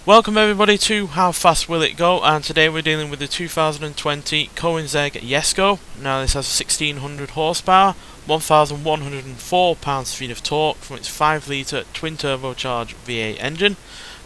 Welcome everybody to How Fast Will It Go, and today we're dealing with the 2020 Koenigsegg Jesko. Now this has 1600 horsepower, 1104 pounds-feet of torque from its 5 litre twin turbocharged V8 engine.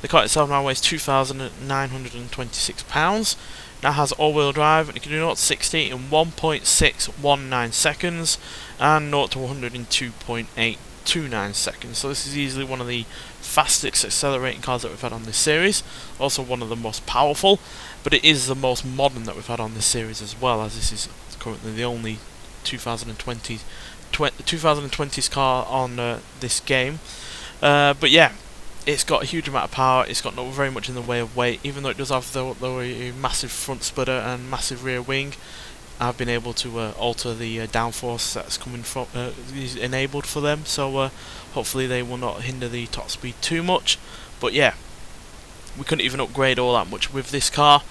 The car itself now weighs 2,926 pounds. Now has all-wheel drive and it can do 0 to 60 in 1.619 seconds and 0 to 100 in 2.829 seconds. So this is easily one of the fastest accelerating cars that we've had on this series. Also one of the most powerful, but it is the most modern that we've had on this series as well, as this is currently the only 2020's car on this game. But yeah, it's got a huge amount of power. It's got not very much in the way of weight, even though it does have a massive front splitter and massive rear wing. I've been able to alter the downforce that's coming from is enabled for them, so hopefully they will not hinder the top speed too much. But yeah, we couldn't even upgrade all that much with this car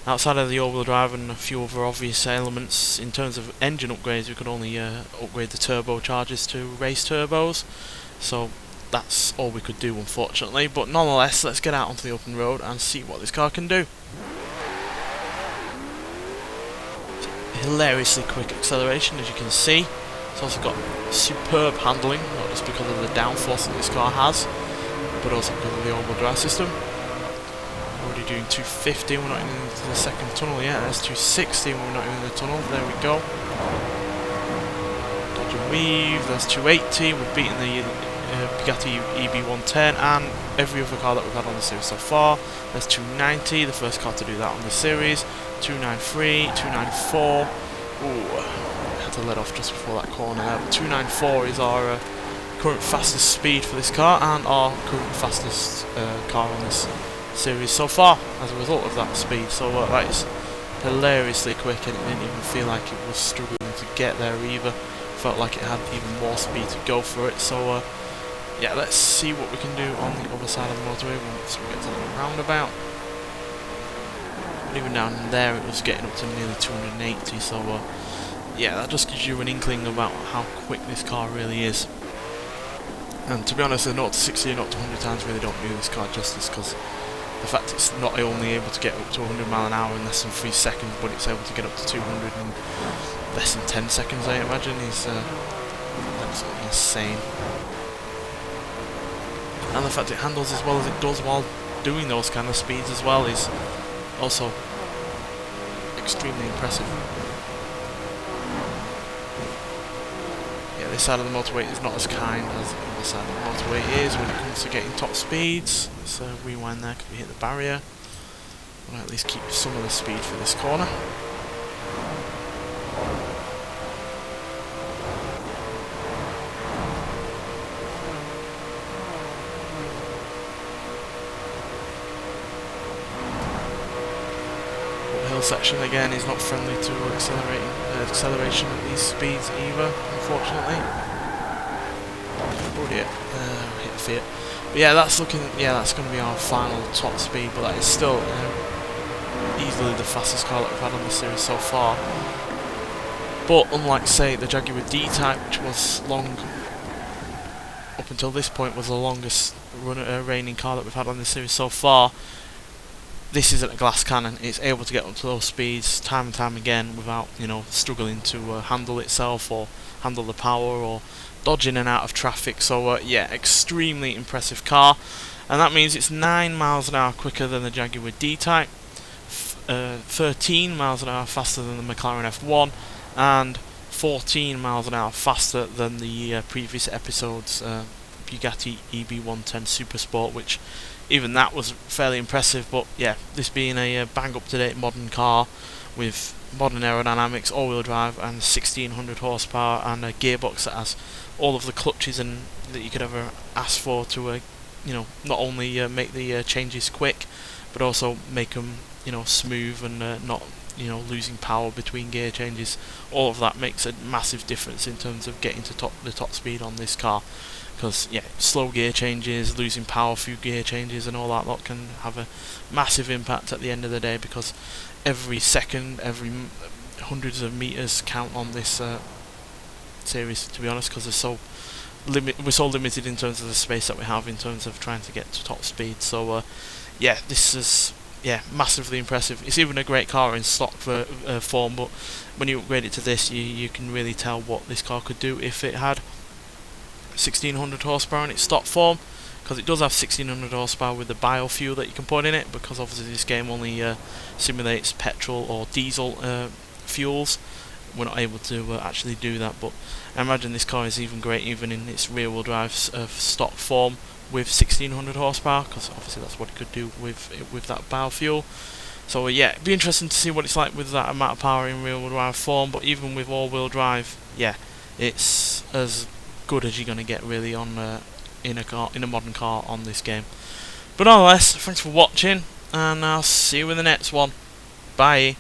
outside of the all-wheel drive and a few other obvious elements. In terms of engine upgrades, we could only upgrade the turbochargers to race turbos, so that's all we could do, unfortunately. But nonetheless, let's get out onto the open road and see what this car can do. Hilariously quick acceleration, as you can see. It's also got superb handling, not just because of the downforce that this car has, but also because of the all-wheel drive system. Already doing 250, we're not even into the second tunnel yet. There's 260 when we're not even in the tunnel. There we go. Dodge and weave. There's 280. We're beating the Bugatti EB110 and every other car that we've had on the series so far. There's 290, the first car to do that on the series. 293, 294. Ooh, I had to let off just before that corner there. But 294 is our current fastest speed for this car and our current fastest car on this series so far as a result of that speed. So that is hilariously quick, and it didn't even feel like it was struggling to get there either. Felt like it had even more speed to go for it. So yeah, let's see what we can do on the other side of the motorway once we get to the roundabout. But even down there it was getting up to nearly 280, so yeah, that just gives you an inkling about how quick this car really is. And to be honest, the 0 to 60 and 0 to 100 times really don't do this car justice, because the fact it's not only able to get up to 100 mile an hour in less than 3 seconds, but it's able to get up to 200 in less than 10 seconds, I imagine, is absolutely insane. And the fact it handles as well as it does while doing those kind of speeds as well is also extremely impressive. Yeah, this side of the motorway is not as kind as the other side of the motorway is when it comes to getting top speeds. Let's rewind there because we hit the barrier. We'll at least keep some of the speed for this corner. Section again is not friendly to acceleration at these speeds either, unfortunately. Oh dear, hit the Fiat. But yeah, that's going to be our final top speed, but that is still easily the fastest car that we've had on this series so far. But unlike, say, the Jaguar D-Type, which was up until this point was the longest reigning car that we've had on this series so far, this isn't a glass cannon. It's able to get up to those speeds time and time again without, struggling to handle itself or handle the power or dodge in and out of traffic. So yeah, extremely impressive car, and that means it's 9 miles an hour quicker than the Jaguar D-Type, 13 miles an hour faster than the McLaren F1, and 14 miles an hour faster than the previous episode's Bugatti EB110 Super Sport, which even that was fairly impressive. But yeah, this being a bang up to date modern car with modern aerodynamics, all-wheel drive, and 1600 horsepower, and a gearbox that has all of the clutches and that you could ever ask for to not only make the changes quick, but also make them smooth and not losing power between gear changes. All of that makes a massive difference in terms of getting to the top speed on this car. Because yeah, slow gear changes, losing power through gear changes, and all that lot can have a massive impact at the end of the day. Because every second, every hundreds of meters count on this series, to be honest, because there's so we're so limited in terms of the space that we have in terms of trying to get to top speed. So yeah, this is massively impressive. It's even a great car in stock form, but when you upgrade it to this, you can really tell what this car could do if it had 1600 horsepower in its stock form, because it does have 1600 horsepower with the biofuel that you can put in it, because obviously this game only simulates petrol or diesel fuels. We're not able to actually do that, but I imagine this car is even great even in its rear wheel drive stock form with 1600 horsepower, because obviously that's what it could do with that biofuel. So yeah, it'd be interesting to see what it's like with that amount of power in rear wheel drive form, but even with all wheel drive, yeah, it's as good as you're going to get really on in a modern car on this game. But nonetheless, thanks for watching, and I'll see you in the next one. Bye.